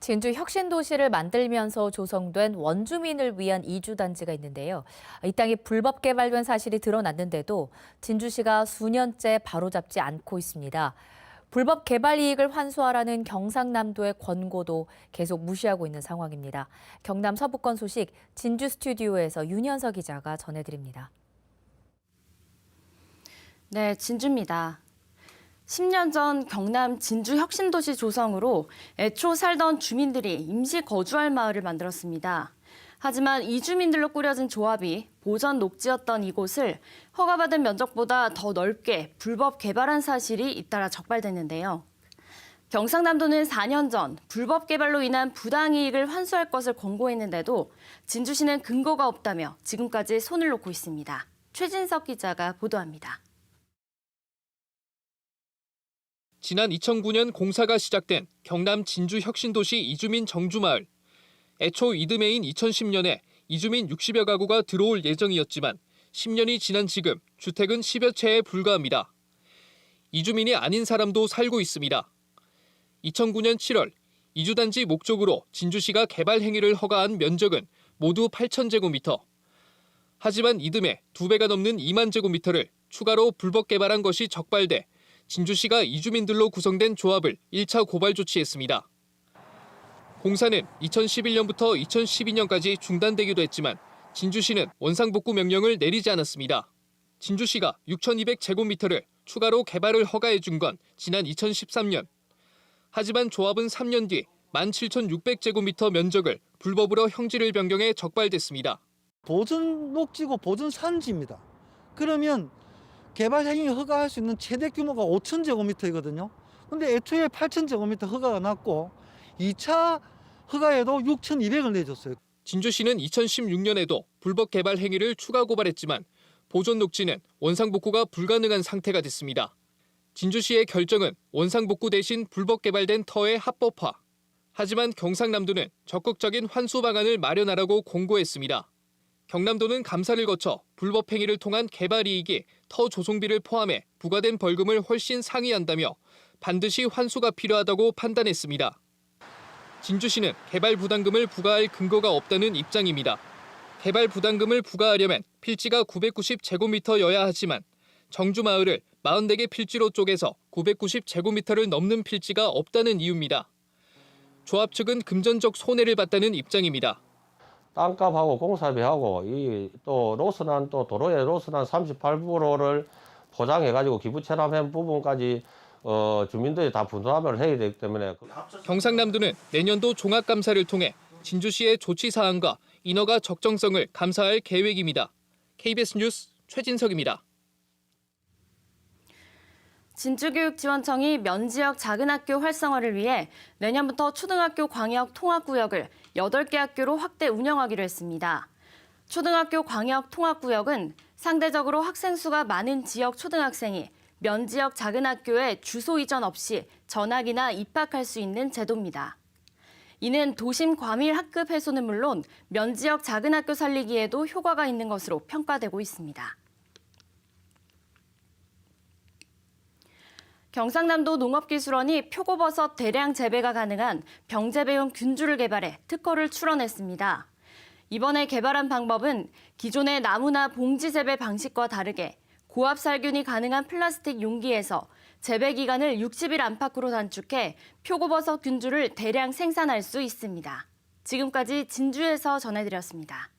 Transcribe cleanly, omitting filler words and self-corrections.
진주 혁신도시를 만들면서 조성된 원주민을 위한 이주단지가 있는데요. 이 땅이 불법 개발된 사실이 드러났는데도 진주시가 수년째 바로잡지 않고 있습니다. 불법 개발 이익을 환수하라는 경상남도의 권고도 계속 무시하고 있는 상황입니다. 경남 서부권 소식 진주 스튜디오에서 윤현석 기자가 전해드립니다. 네, 진주입니다. 10년 전 경남 진주 혁신도시 조성으로 애초 살던 주민들이 임시 거주할 마을을 만들었습니다. 하지만 이주민들로 꾸려진 조합이 보전 녹지였던 이곳을 허가받은 면적보다 더 넓게 불법 개발한 사실이 잇따라 적발됐는데요. 경상남도는 4년 전 불법 개발로 인한 부당이익을 환수할 것을 권고했는데도 진주시는 근거가 없다며 지금까지 손을 놓고 있습니다. 최진석 기자가 보도합니다. 지난 2009년 공사가 시작된 경남 진주 혁신도시 이주민 정주마을. 애초 이듬해인 2010년에 이주민 60여 가구가 들어올 예정이었지만 10년이 지난 지금 주택은 10여 채에 불과합니다. 이주민이 아닌 사람도 살고 있습니다. 2009년 7월 이주단지 목적으로 진주시가 개발 행위를 허가한 면적은 모두 8,000제곱미터. 하지만 이듬해 2배가 넘는 2만 제곱미터를 추가로 불법 개발한 것이 적발돼 진주시가 이주민들로 구성된 조합을 1차 고발 조치했습니다. 공사는 2011년부터 2012년까지 중단되기도 했지만 진주시는 원상복구 명령을 내리지 않았습니다. 진주시가 6,200제곱미터를 추가로 개발을 허가해 준 건 지난 2013년. 하지만 조합은 3년 뒤 17,600제곱미터 면적을 불법으로 형지를 변경해 적발됐습니다. 보전 녹지고 보전 산지입니다. 그러면 개발 행위 허가할 수 있는 최대 규모가 5,000제곱미터이거든요. 근데 애초에 8,000제곱미터 허가가 났고 2차 허가에도 6,200을 내줬어요. 진주시는 2016년에도 불법 개발 행위를 추가 고발했지만 보존 녹지는 원상복구가 불가능한 상태가 됐습니다. 진주시의 결정은 원상복구 대신 불법 개발된 터의 합법화. 하지만 경상남도는 적극적인 환수 방안을 마련하라고 공고했습니다. 경남도는 감사를 거쳐 불법 행위를 통한 개발 이익이 터 조성비를 포함해 부과된 벌금을 훨씬 상회한다며 반드시 환수가 필요하다고 판단했습니다. 진주시는 개발 부담금을 부과할 근거가 없다는 입장입니다. 개발 부담금을 부과하려면 필지가 990제곱미터여야 하지만 정주마을을 44개 필지로 쪼개서 990제곱미터를 넘는 필지가 없다는 이유입니다. 조합 측은 금전적 손해를 봤다는 입장입니다. 땅값하고 공사비하고 또 로스난 또 도로에 로스난 38%를 포장해가지고 기부 체납한 부분까지 주민들이 다 분담을 해야 되기 때문에. 경상남도는 내년도 종합감사를 통해 진주시의 조치 사항과 인허가 적정성을 감사할 계획입니다. KBS 뉴스 최진석입니다. 진주교육지원청이 면지역 작은 학교 활성화를 위해 내년부터 초등학교 광역 통합구역을 8개 학교로 확대 운영하기로 했습니다. 초등학교 광역 통합구역은 상대적으로 학생 수가 많은 지역 초등학생이 면지역 작은 학교에 주소 이전 없이 전학이나 입학할 수 있는 제도입니다. 이는 도심 과밀 학급 해소는 물론 면지역 작은 학교 살리기에도 효과가 있는 것으로 평가되고 있습니다. 경상남도 농업기술원이 표고버섯 대량 재배가 가능한 병재배용 균주를 개발해 특허를 출원했습니다. 이번에 개발한 방법은 기존의 나무나 봉지 재배 방식과 다르게 고압 살균이 가능한 플라스틱 용기에서 재배 기간을 60일 안팎으로 단축해 표고버섯 균주를 대량 생산할 수 있습니다. 지금까지 진주에서 전해드렸습니다.